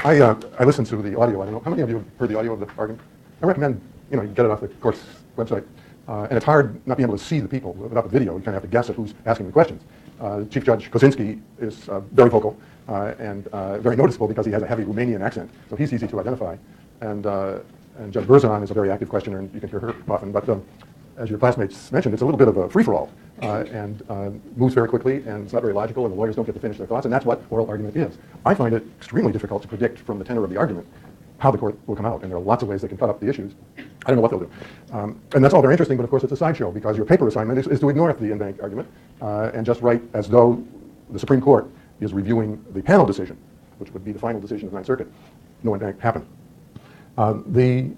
I listened to the audio. I don't know how many of you have heard the audio of the argument. I recommend you get it off the court's website, and it's hard not being able to see the people without the video. You kind of have to guess at who's asking the questions. Chief Judge Kosinski is very vocal and very noticeable because he has a heavy Romanian accent, so he's easy to identify. And Judge Alvarez000 is a very active questioner, and you can hear her often. But as your classmates mentioned, it's a little bit of a free-for-all and moves very quickly, and it's not very logical, and the lawyers don't get to finish their thoughts, and that's what oral argument is. I find it extremely difficult to predict from the tenor of the argument how the court will come out, and there are lots of ways they can cut up the issues. I don't know what they'll do. And that's all very interesting, but of course it's a sideshow, because your paper assignment is to ignore the in-bank argument and just write as though the Supreme Court is reviewing the panel decision, which would be the final decision of the Ninth Circuit. No in-bank happened. The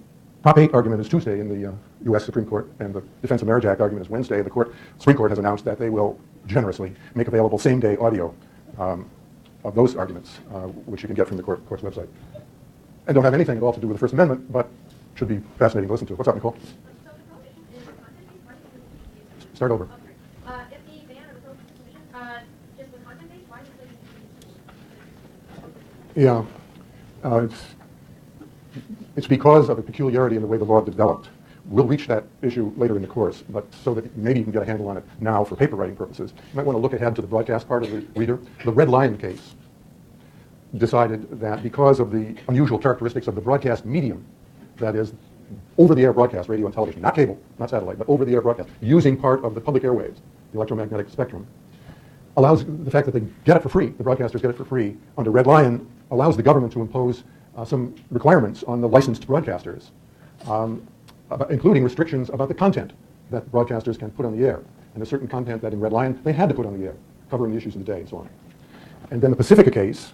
Prop 8 argument is Tuesday in the U.S. Supreme Court, and the Defense of Marriage Act argument is Wednesday. The Supreme Court has announced that they will generously make available same-day audio of those arguments, which you can get from the court's website. And don't have anything at all to do with the First Amendment, but should be fascinating to listen to. What's up, Nicole? Start over. If the ban or the prohibition just was content-based, why is it? Yeah. It's because of a peculiarity in the way the law developed. We'll reach that issue later in the course, but so that maybe you can get a handle on it now for paper writing purposes, you might want to look ahead to the broadcast part of the reader. The Red Lion case decided that because of the unusual characteristics of the broadcast medium, that is, over-the-air broadcast, radio and television, not cable, not satellite, but over-the-air broadcast, using part of the public airwaves, the electromagnetic spectrum, allows the fact that they get it for free, the broadcasters get it for free, under Red Lion, allows the government to impose some requirements on the licensed broadcasters, including restrictions about the content that broadcasters can put on the air. And there's certain content that in Red Lion they had to put on the air, covering the issues of the day and so on. And then the Pacifica case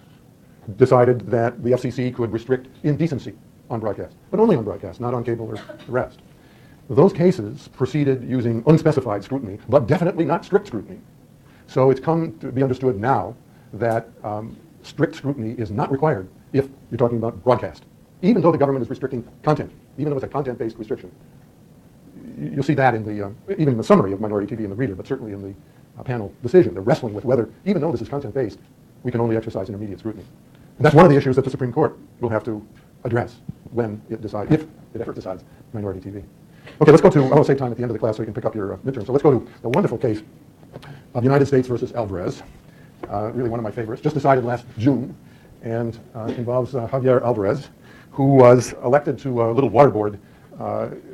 decided that the FCC could restrict indecency on broadcast, but only on broadcast, not on cable or the rest. Those cases proceeded using unspecified scrutiny, but definitely not strict scrutiny. So it's come to be understood now that strict scrutiny is not required if you're talking about broadcast, even though the government is restricting content, even though it's a content-based restriction. You'll see that in the, even in the summary of Minority TV in the Reader, but certainly in the panel decision. They're wrestling with whether, even though this is content-based, we can only exercise intermediate scrutiny. And that's one of the issues that the Supreme Court will have to address when it decides, if it ever decides Minority TV. Okay, let's go to, I want to save time at the end of the class so you can pick up your midterm. So let's go to the wonderful case of United States versus Alvarez, really one of my favorites, just decided last June, and involves Javier Alvarez, who was elected to a little water board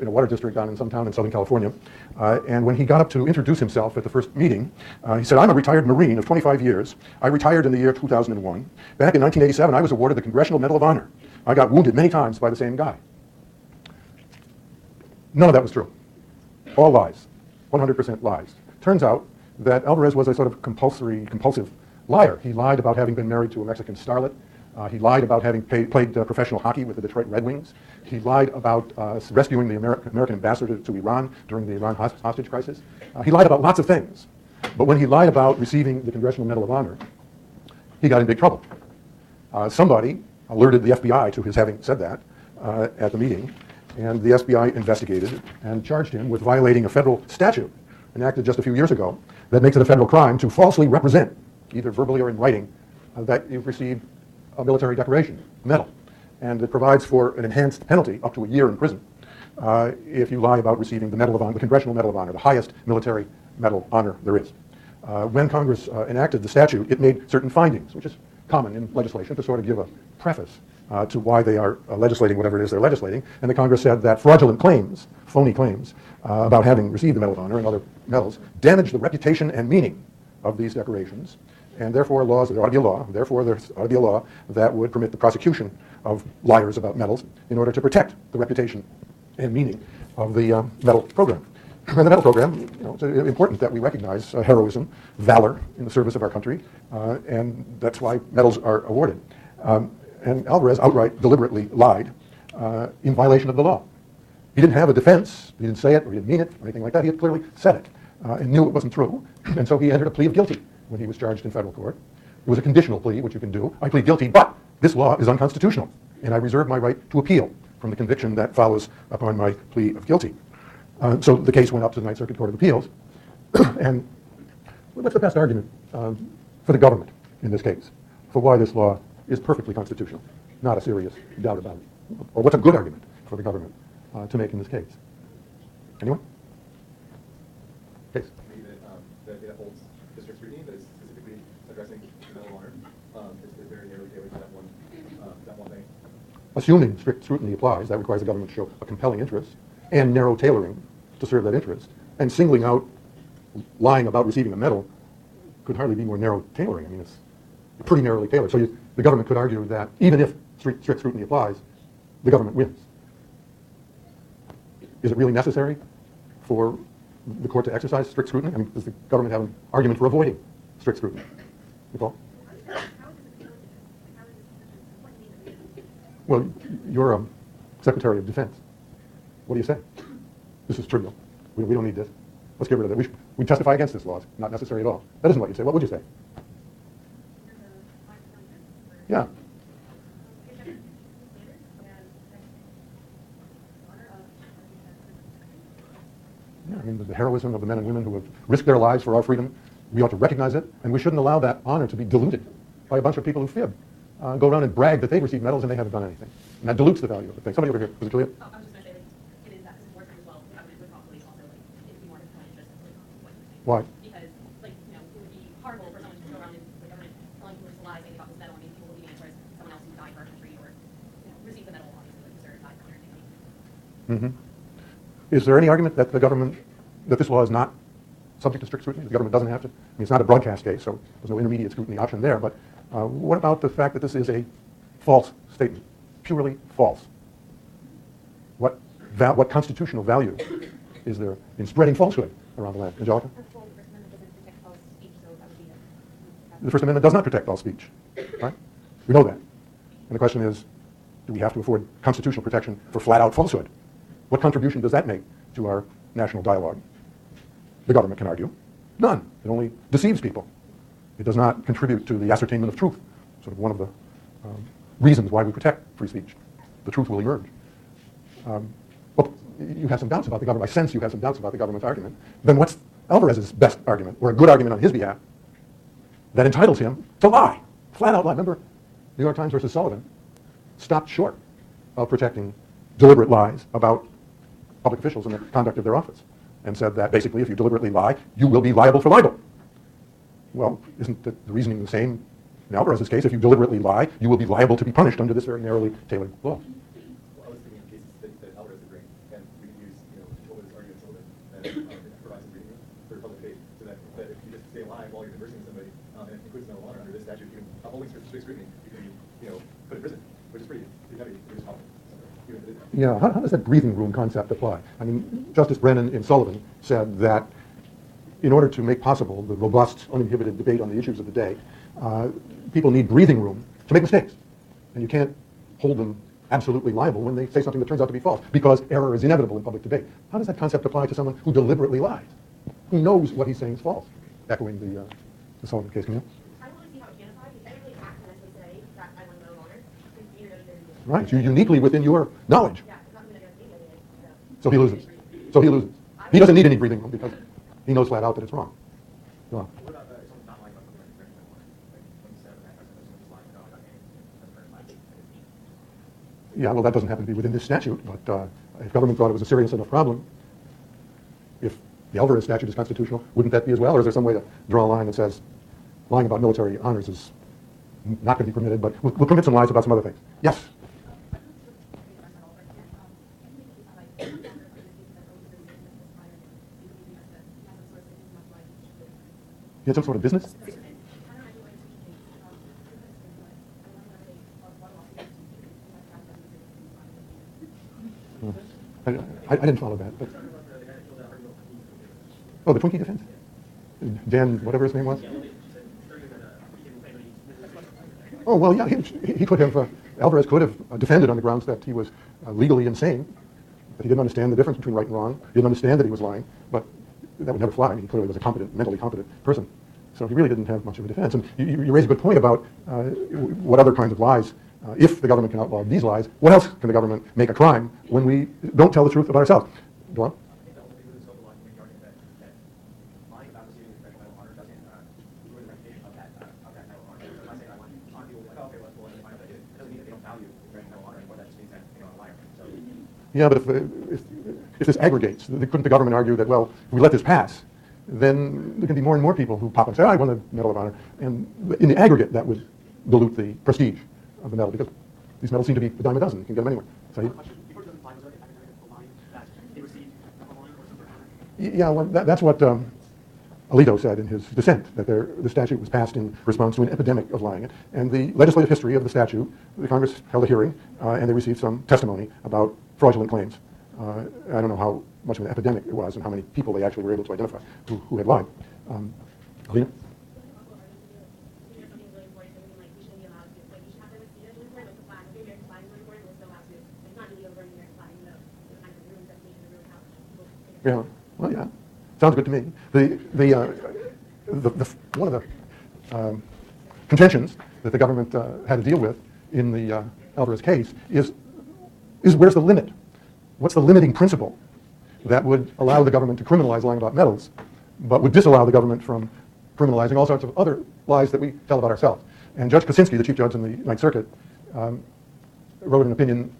in a water district down in some town in Southern California. And when he got up to introduce himself at the first meeting, he said, "I'm a retired Marine of 25 years. I retired in the year 2001. Back in 1987, I was awarded the Congressional Medal of Honor. I got wounded many times by the same guy." None of that was true. All lies. 100% lies. Turns out that Alvarez was a sort of compulsive liar. He lied about having been married to a Mexican starlet. He lied about having played professional hockey with the Detroit Red Wings. He lied about rescuing the American ambassador to Iran during the Iran hostage crisis. He lied about lots of things. But when he lied about receiving the Congressional Medal of Honor, he got in big trouble. Somebody alerted the FBI to his having said that at the meeting, and the FBI investigated and charged him with violating a federal statute enacted just a few years ago that makes it a federal crime to falsely represent, either verbally or in writing, that you've received a military decoration, medal. And it provides for an enhanced penalty up to a year in prison if you lie about receiving the Medal of Honor, the Congressional Medal of Honor, the highest military medal honor there is. When Congress enacted the statute, it made certain findings, which is common in legislation, to sort of give a preface to why they are legislating whatever it is they're legislating. And the Congress said that fraudulent claims, phony claims, about having received the Medal of Honor and other medals damage the reputation and meaning of these decorations. And therefore, there ought to be a law, that would permit the prosecution of liars about medals in order to protect the reputation and meaning of the medal program. And the medal program, it's important that we recognize heroism, valor in the service of our country, and that's why medals are awarded. And Alvarez outright, deliberately lied in violation of the law. He didn't have a defense, he didn't say it, or he didn't mean it, or anything like that. He had clearly said it and knew it wasn't true, and so he entered a plea of guilty when he was charged in federal court. It was a conditional plea, which you can do. I plead guilty, but this law is unconstitutional, and I reserve my right to appeal from the conviction that follows upon my plea of guilty. So the case went up to the Ninth Circuit Court of Appeals, and what's the best argument for the government in this case for why this law is perfectly constitutional? not a serious doubt about it. Or what's a good argument for the government to make in this case? Anyone? Case. Maybe that data holds district scrutiny, but it's specifically addressing the medal of honor. Is very narrowly tailored to that one thing. Assuming strict scrutiny applies, that requires the government to show a compelling interest and narrow tailoring to serve that interest. And singling out lying about receiving a medal could hardly be more narrow tailoring. I mean, it's pretty narrowly tailored. So the government could argue that even if strict scrutiny applies, the government wins. Is it really necessary for the court to exercise strict scrutiny? I mean, does the government have an argument for avoiding strict scrutiny? Nicole? Well, you're a Secretary of Defense. What do you say? This is trivial. We don't need this. Let's get rid of it. We testify against this law. It's not necessary at all. That isn't what you say. What would you say? Yeah. Yeah, I mean, the heroism of the men and women who have risked their lives for our freedom, we ought to recognize it, and we shouldn't allow that honor to be diluted by a bunch of people who fib. Go around and brag that they've received medals and they haven't done anything. And that dilutes the value of the thing. Somebody over here. Was it Julia? Oh, I was just going to say, like, it is that support as well. The government would probably also, like, if we wanted to find interest in what you're saying. Why? Because, like, you know, it would be horrible for someone to go around and the government telling people to lie, saying about this medal. I mean, people will be answers someone else who died for our country or, you know, received the medal, obviously, like, deserved died for their dignity. Is there any argument that the government, that this law is not subject to strict scrutiny? The government doesn't have to? I mean, it's not a broadcast case, so there's no intermediate scrutiny option there. But what about the fact that this is a false statement? Purely false. What constitutional value is there in spreading falsehood around the land? Angelica? The First Amendment does not protect all speech, right? We know that. And the question is, do we have to afford constitutional protection for flat-out falsehood? What contribution does that make to our national dialogue? The government can argue. None. It only deceives people. It does not contribute to the ascertainment of truth, sort of one of the reasons why we protect free speech. The truth will emerge. Well, you have some doubts about the government. I sense you have some doubts about the government's argument. Then what's Alvarez's best argument, or a good argument on his behalf, that entitles him to lie? Flat out lie. Remember, New York Times versus Sullivan stopped short of protecting deliberate lies about public officials and the conduct of their office, and said that basically if you deliberately lie, you will be liable for libel. Well, isn't the reasoning the same in Alvarez's case? If you deliberately lie, you will be liable to be punished under this very narrowly tailored law. Well, I was thinking of cases that Alvarez would bring, and we could use, Sullivan's argument that provides some reading for public debate, so that if you just say a lie while you're conversing with somebody, and it includes no honor under this statute, you can, upholding strict scrutiny, you can be, put in prison, which is pretty heavy, pretty small. Yeah, how does that breathing room concept apply? I mean, Justice Brennan in Sullivan said that in order to make possible the robust, uninhibited debate on the issues of the day, people need breathing room to make mistakes. And you can't hold them absolutely liable when they say something that turns out to be false, because error is inevitable in public debate. How does that concept apply to someone who deliberately lies, who knows what he's saying is false? Echoing the Sullivan case, can you? I don't really see how it can apply. You can't really act unless they say that I want to know longer. Right, you're uniquely within your knowledge. Yeah, it's not going to get me. So he loses. So he loses. He doesn't need any breathing room because he knows flat out that it's wrong. Go on. What about someone not lying about something like when you said that person was lying about anything? Yeah, well, that doesn't happen to be within this statute, but if government thought it was a serious enough problem, if the Alvarez statute is constitutional, wouldn't that be as well? Or is there some way to draw a line that says lying about military honors is not going to be permitted, but we'll permit some lies about some other things? Yes? You had some sort of business? I didn't follow that. But oh, the Twinkie defense? Dan, whatever his name was? Oh, well, yeah, he could have, Alvarez could have defended on the grounds that he was legally insane, that he didn't understand the difference between right and wrong. He didn't understand that he was lying, but that would never fly. He clearly was a competent, mentally competent person. So he really didn't have much of a defense. And you raise a good point about what other kinds of lies, if the government can outlaw these lies, what else can the government make a crime when we don't tell the truth about ourselves? Go on. granting medal of honor anymore. That just means that you're not a liar. So. Yeah, but if this aggregates, couldn't the government argue that, well, if we let this pass, then there can be more and more people who pop up and say, oh, I won the Medal of Honor. And in the aggregate, that would dilute the prestige of the medal, because these medals seem to be a dime a dozen. You can get them anywhere. So, yeah, well, that's what Alito said in his dissent, that the statute was passed in response to an epidemic of lying. And the legislative history of the statute, the Congress held a hearing, and they received some testimony about fraudulent claims. I don't know how much of an epidemic it was and how many people they actually were able to identify who had lied. Alina? Yeah, well, yeah, sounds good to me. One of the contentions that the government had to deal with in the Alvarez case is where's the limit? What's the limiting principle that would allow the government to criminalize lying about medals, but would disallow the government from criminalizing all sorts of other lies that we tell about ourselves? And Judge Kosinski, the chief judge in the Ninth Circuit, wrote an opinion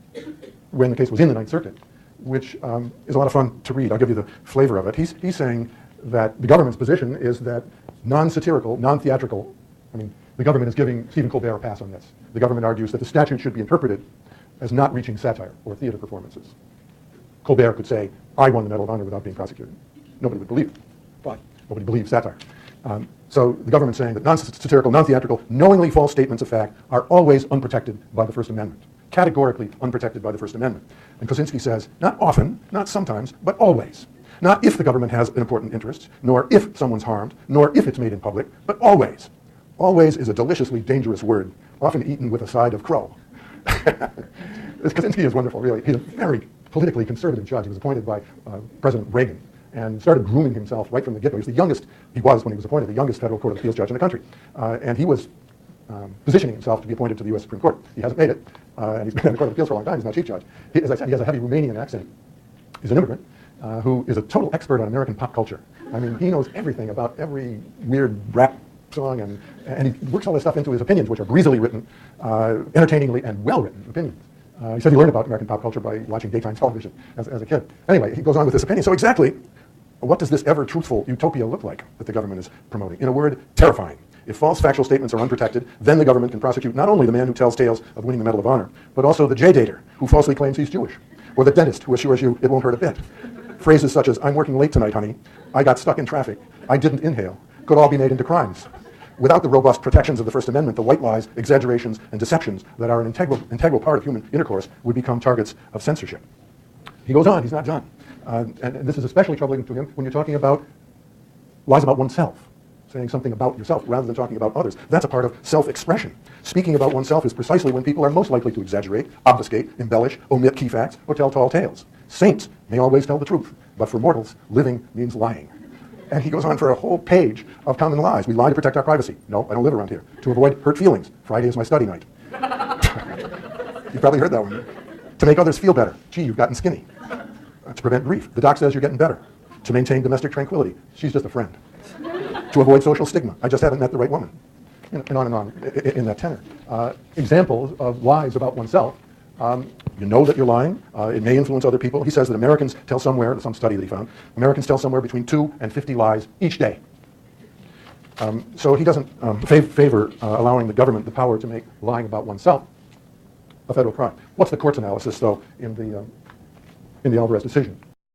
when the case was in the Ninth Circuit, which is a lot of fun to read. I'll give you the flavor of it. He's saying that the government's position is that non-satirical, non-theatrical, the government is giving Stephen Colbert a pass on this. The government argues that the statute should be interpreted as not reaching satire or theater performances. Colbert could say, I won the Medal of Honor without being prosecuted. Nobody would believe it. But nobody believes satire. So the government's saying that non-satirical, non-theatrical, knowingly false statements of fact are always unprotected by the First Amendment. Categorically unprotected by the First Amendment. And Kosinski says, not often, not sometimes, but always. Not if the government has an important interest, nor if someone's harmed, nor if it's made in public, but always. Always is a deliciously dangerous word, often eaten with a side of crow. Kosinski is wonderful, really. He's a very politically conservative judge. He was appointed by President Reagan and started grooming himself right from the get-go. He was the youngest, when he was appointed, the youngest federal court of appeals judge in the country. And he was positioning himself to be appointed to the U.S. Supreme Court. He hasn't made it, and he's been in the Court of Appeals for a long time. He's now chief judge. As I said, he has a heavy Romanian accent. He's an immigrant who is a total expert on American pop culture. He knows everything about every weird rap song, and he works all this stuff into his opinions, which are breezily written, entertainingly and well-written opinions. He said he learned about American pop culture by watching daytime television as a kid. Anyway, he goes on with this opinion. So exactly, what does this ever-truthful utopia look like that the government is promoting? In a word, terrifying. If false factual statements are unprotected, then the government can prosecute not only the man who tells tales of winning the Medal of Honor, but also the J-dater who falsely claims he's Jewish, or the dentist who assures you it won't hurt a bit. Phrases such as, I'm working late tonight, honey, I got stuck in traffic, I didn't inhale, could all be made into crimes. Without the robust protections of the First Amendment, the white lies, exaggerations, and deceptions that are an integral part of human intercourse would become targets of censorship. He goes on, he's not done. And this is especially troubling to him when you're talking about lies about oneself, saying something about yourself rather than talking about others. That's a part of self-expression. Speaking about oneself is precisely when people are most likely to exaggerate, obfuscate, embellish, omit key facts, or tell tall tales. Saints may always tell the truth, but for mortals, living means lying. And he goes on for a whole page of common lies. We lie to protect our privacy. No, I don't live around here. To avoid hurt feelings. Friday is my study night. You've probably heard that one. To make others feel better. Gee, you've gotten skinny. To prevent grief. The doc says you're getting better. To maintain domestic tranquility. She's just a friend. To avoid social stigma. I just haven't met the right woman. And on in that tenor. Examples of lies about oneself. You know that you're lying. It may influence other people. He says that Americans tell somewhere, some study that he found, Americans tell somewhere between 2 and 50 lies each day. So he doesn't favor allowing the government the power to make lying about oneself a federal crime. What's the court's analysis, though, in the Alvarez decision?